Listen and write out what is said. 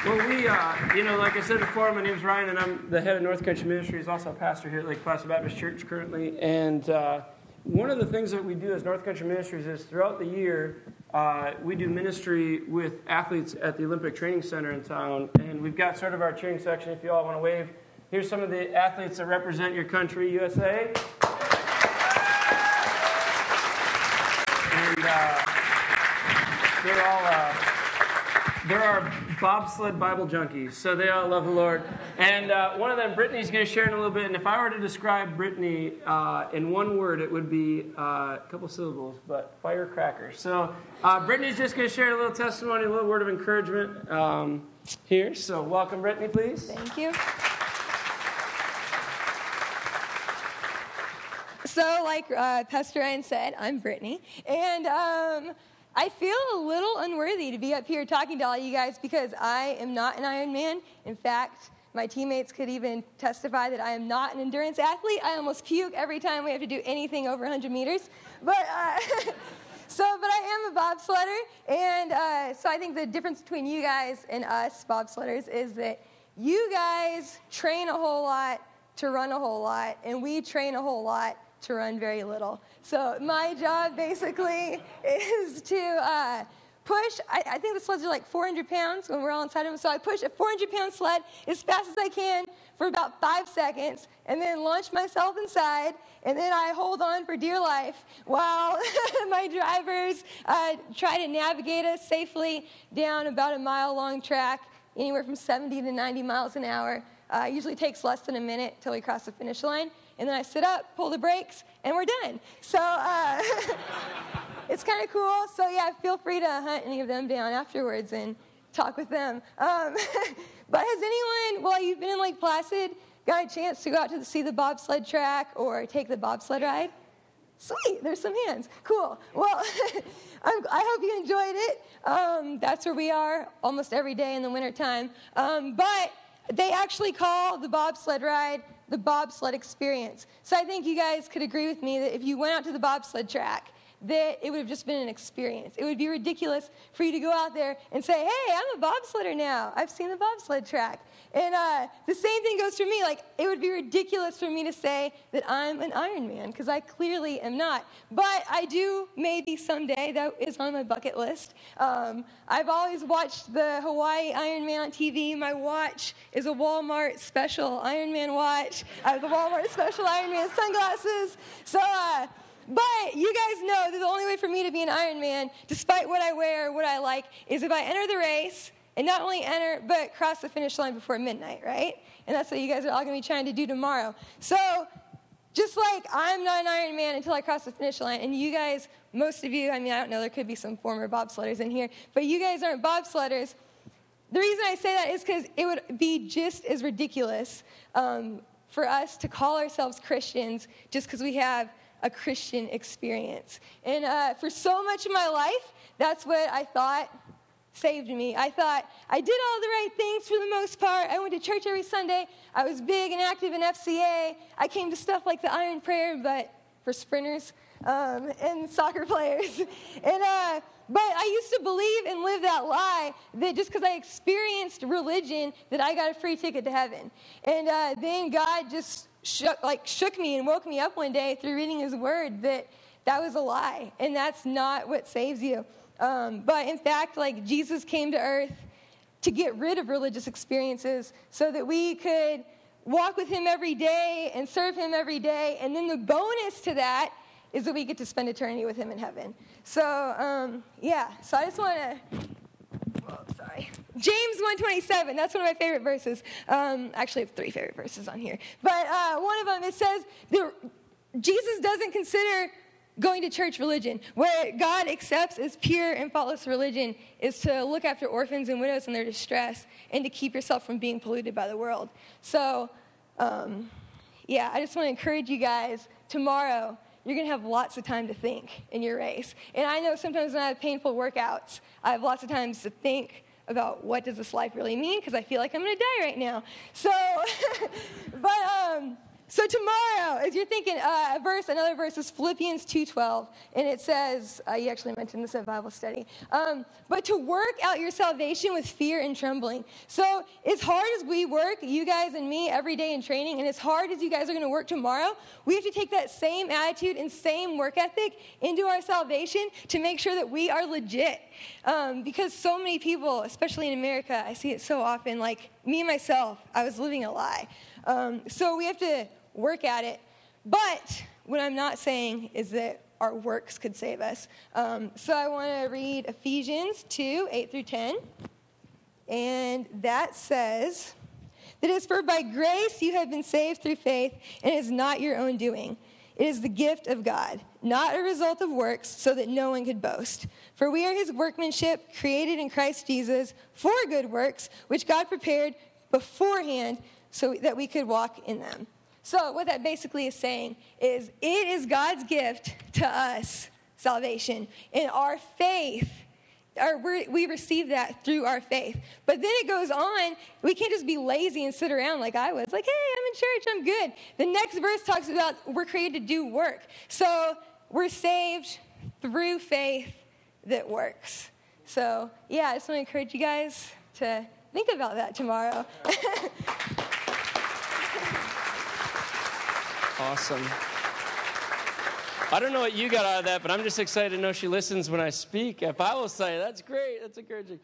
Well, like I said before, my name's Ryan, and I'm the head of North Country Ministries, also a pastor here at Lake Placid Baptist Church currently. And one of the things that we do as North Country Ministries is throughout the year, we do ministry with athletes at the Olympic Training Center in town. And we've got sort of our cheering section, if you all want to wave. Here's some of the athletes that represent your country, USA. And they're our bobsled Bible junkies, so they all love the Lord. And one of them, Brittany's going to share in a little bit. And if I were to describe Brittany in one word, it would be a couple syllables, but firecracker. So Brittany's just going to share a little testimony, a little word of encouragement here. So welcome, Brittany, please. Thank you. So like Pastor Ryan said, I'm Brittany, and I feel a little unworthy to be up here talking to all you guys because I am not an Ironman. In fact, my teammates could even testify that I am not an endurance athlete. I almost puke every time we have to do anything over 100 meters. But I am a bobsledder, and so I think the difference between you guys and us bobsledders is that you guys train a whole lot to run a whole lot, and we train a whole lot to run very little. So my job basically is to push, I think the sleds are like 400 pounds when we're all inside of them. So I push a 400-pound sled as fast as I can for about 5 seconds and then launch myself inside, and then I hold on for dear life while my drivers try to navigate us safely down about a mile-long track, anywhere from 70 to 90 miles an hour. Usually takes less than a minute till we cross the finish line. And then I sit up, pull the brakes, and we're done. So it's kind of cool. So yeah, feel free to hunt any of them down afterwards and talk with them. But has anyone, while you've been in Lake Placid, got a chance to go out to see the bobsled track or take the bobsled ride? Sweet, there's some hands. Cool. Well, I hope you enjoyed it. That's where we are almost every day in the wintertime. But they actually call the bobsled ride the bobsled experience. So I think you guys could agree with me that if you went out to the bobsled track, that it would have just been an experience. It would be ridiculous for you to go out there and say, hey, I'm a bobsledder now. I've seen the bobsled track. And the same thing goes for me. Like, it would be ridiculous for me to say that I'm an Ironman, because I clearly am not. But I do, maybe someday, that is on my bucket list. I've always watched the Hawaii Ironman on TV. My watch is a Walmart special Ironman watch. I have the Walmart special Ironman sunglasses. So, but you guys know that the only way for me to be an Ironman, despite what I wear or what I like, is if I enter the race, and not only enter, but cross the finish line before midnight, right? And that's what you guys are all going to be trying to do tomorrow. So just like I'm not an Ironman until I cross the finish line, and you guys, most of you, I mean, I don't know, there could be some former bobsledders in here, but you guys aren't bobsledders. The reason I say that is because it would be just as ridiculous for us to call ourselves Christians just because we have a Christian experience. And for so much of my life, that's what I thought saved me. I thought I did all the right things for the most part. I went to church every Sunday. I was big and active in FCA. I came to stuff like the Iron Prayer, but for sprinters and soccer players. And but I used to believe and live that lie that just because I experienced religion that I got a free ticket to heaven. And then God just shook me and woke me up one day through reading His Word that was a lie, and that's not what saves you. But in fact, like, Jesus came to earth to get rid of religious experiences so that we could walk with Him every day and serve Him every day. And then the bonus to that is that we get to spend eternity with Him in heaven. So, yeah. So I just want to, James 1:27, that's one of my favorite verses. Actually, I have 3 favorite verses on here. But one of them, it says, Jesus doesn't consider going to church religion. What God accepts as pure and faultless religion is to look after orphans and widows in their distress and to keep yourself from being polluted by the world. So, yeah, I just want to encourage you guys, tomorrow, you're going to have lots of time to think in your race. And I know sometimes when I have painful workouts, I have lots of times to think about what does this life really mean, because I feel like I'm going to die right now. So, So tomorrow, as you're thinking, another verse is Philippians 2:12, and it says, you actually mentioned this at Bible study, but to work out your salvation with fear and trembling. So as hard as we work, you guys and me, every day in training, and as hard as you guys are going to work tomorrow, we have to take that same attitude and same work ethic into our salvation to make sure that we are legit. Because so many people, especially in America, I see it so often, like me myself, I was living a lie. So we have to work at it. But what I'm not saying is that our works could save us. So I want to read Ephesians 2:8-10. And that says, that is, for by grace you have been saved through faith, and it is not your own doing. It is the gift of God, not a result of works, so that no one could boast. For we are his workmanship, created in Christ Jesus for good works, which God prepared beforehand so that we could walk in them. So what that basically is saying is it is God's gift to us, salvation. And our faith, we receive that through our faith. But then it goes on, we can't just be lazy and sit around like I was, like, hey, I'm in church, I'm good. The next verse talks about we're created to do work. So we're saved through faith that works. So, yeah, I just want to encourage you guys to think about that tomorrow. Awesome. I don't know what you got out of that, but I'm just excited to know she listens when I speak at Bible study. That's great. That's encouraging.